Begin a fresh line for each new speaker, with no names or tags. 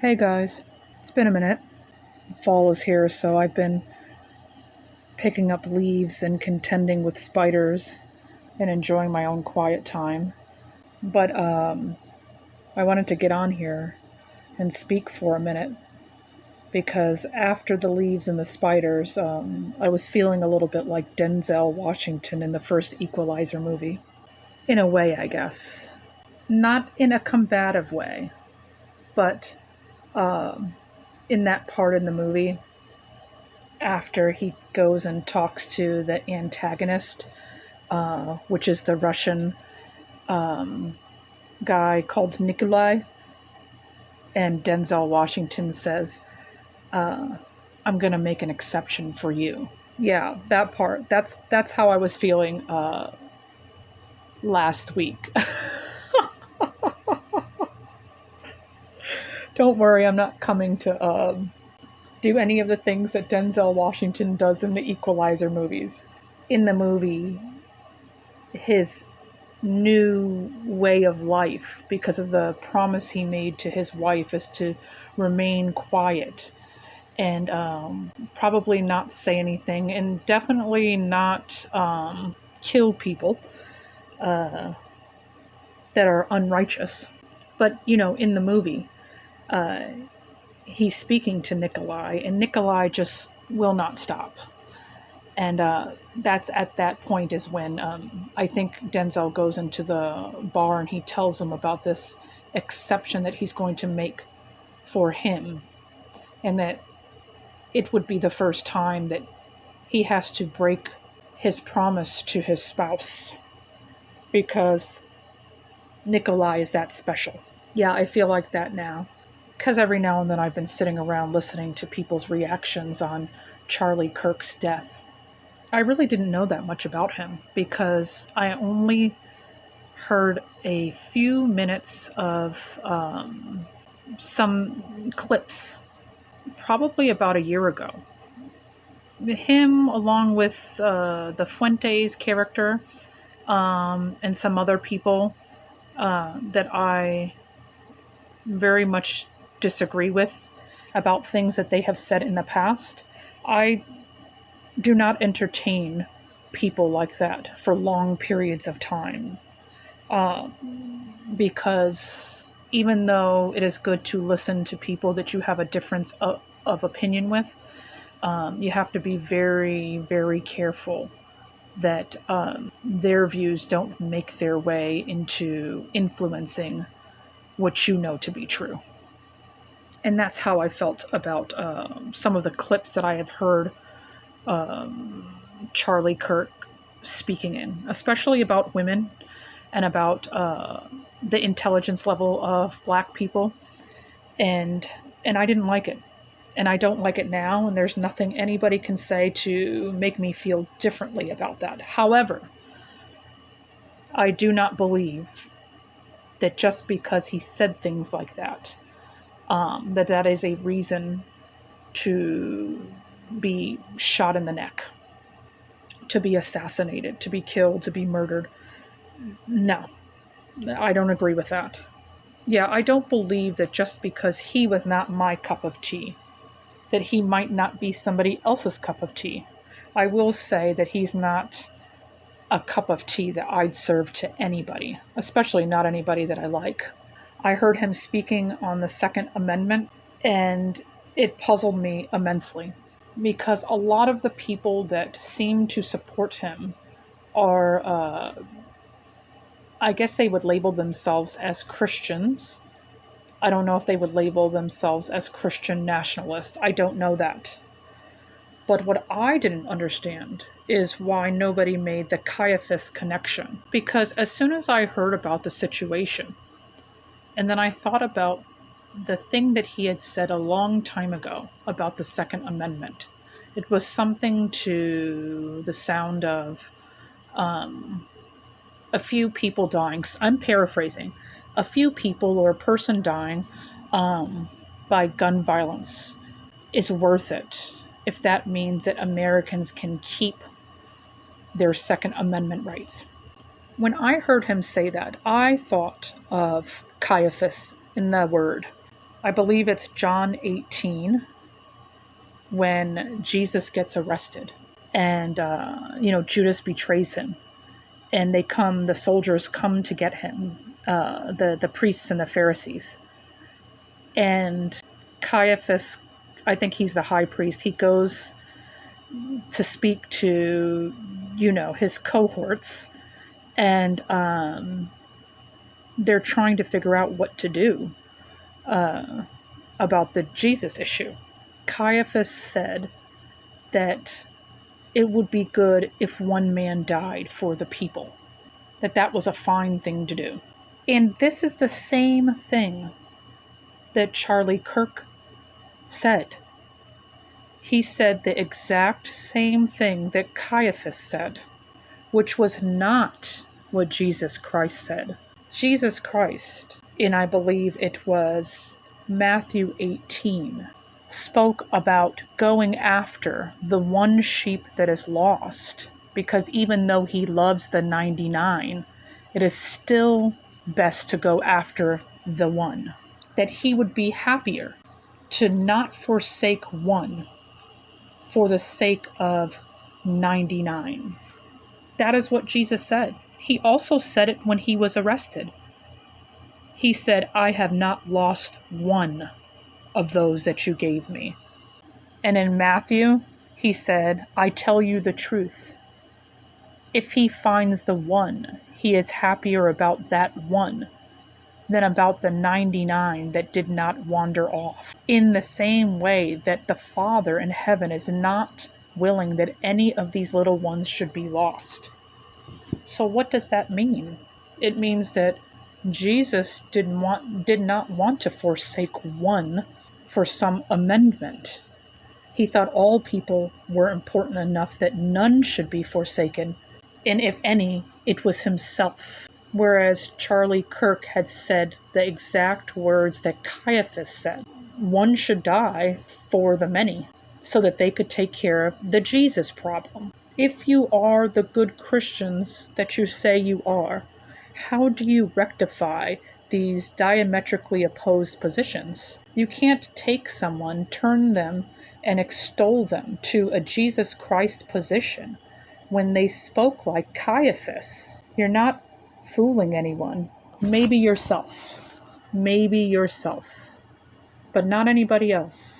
Hey guys, it's been a minute. Fall is here, so I've been picking up leaves and contending with spiders and enjoying my own quiet time. But I wanted to get on here and speak for a minute because after the leaves and the spiders, I was feeling a little bit like Denzel Washington in the first Equalizer movie. In a way, I guess. Not in a combative way, but in that part in the movie after he goes and talks to the antagonist, which is the Russian guy called Nikolai, and Denzel Washington says, "I'm gonna make an exception for you." Yeah, that part. That's how I was feeling last week. Don't worry, I'm not coming to do any of the things that Denzel Washington does in the Equalizer movies. In the movie, his new way of life, because of the promise he made to his wife, is to remain quiet and probably not say anything and definitely not kill people that are unrighteous. But, in the movie, he's speaking to Nikolai, and Nikolai just will not stop. And that's at that point is when I think Denzel goes into the bar and he tells him about this exception that he's going to make for him, and that it would be the first time that he has to break his promise to his spouse because Nikolai is that special. Yeah, I feel like that now. Because every now and then I've been sitting around listening to people's reactions on Charlie Kirk's death. I really didn't know that much about him because I only heard a few minutes of some clips, probably about a year ago. Him, along with the Fuentes character and some other people that I very much disagree with about things that they have said in the past. I do not entertain people like that for long periods of time because even though it is good to listen to people that you have a difference of opinion with, you have to be very, very careful that their views don't make their way into influencing what you know to be true. And that's how I felt about some of the clips that I have heard Charlie Kirk speaking in, especially about women and about the intelligence level of Black people. And I didn't like it. And I don't like it now, and there's nothing anybody can say to make me feel differently about that. However, I do not believe that just because he said things like that, that is a reason to be shot in the neck, to be assassinated, to be killed, to be murdered. No, I don't agree with that. Yeah, I don't believe that just because he was not my cup of tea, that he might not be somebody else's cup of tea. I will say that he's not a cup of tea that I'd serve to anybody, especially not anybody that I like. I heard him speaking on the Second Amendment, and it puzzled me immensely because a lot of the people that seem to support him are, I guess they would label themselves as Christians. I don't know if they would label themselves as Christian nationalists. I don't know that. But what I didn't understand is why nobody made the Caiaphas connection. Because as soon as I heard about the situation, and then I thought about the thing that he had said a long time ago about the Second Amendment. It was something to the sound of a few people dying. I'm paraphrasing. A few people or a person dying by gun violence is worth it if that means that Americans can keep their Second Amendment rights. When I heard him say that, I thought of Caiaphas in the word. I believe it's John 18 when Jesus gets arrested and, Judas betrays him. And the soldiers come to get him, the priests and the Pharisees. And Caiaphas, I think he's the high priest, he goes to speak to, his cohorts. And they're trying to figure out what to do about the Jesus issue. Caiaphas said that it would be good if one man died for the people, that was a fine thing to do. And this is the same thing that Charlie Kirk said. He said the exact same thing that Caiaphas said, which was not what Jesus Christ said. Jesus Christ, and I believe it was Matthew 18, spoke about going after the one sheep that is lost, because even though he loves the 99, it is still best to go after the one. That he would be happier to not forsake one for the sake of 99. That is what Jesus said. He also said it when he was arrested. He said, I have not lost one of those that you gave me. And in Matthew, he said, I tell you the truth. If he finds the one, he is happier about that one than about the 99 that did not wander off. In the same way that the Father in heaven is not willing that any of these little ones should be lost. So what does that mean? It means that Jesus did not want to forsake one for some amendment. He thought all people were important enough that none should be forsaken, and if any, it was himself. Whereas Charlie Kirk had said the exact words that Caiaphas said. One should die for the many, so that they could take care of the Jesus problem. If you are the good Christians that you say you are, how do you rectify these diametrically opposed positions? You can't take someone, turn them, and extol them to a Jesus Christ position when they spoke like Caiaphas. You're not fooling anyone. Maybe yourself, but not anybody else.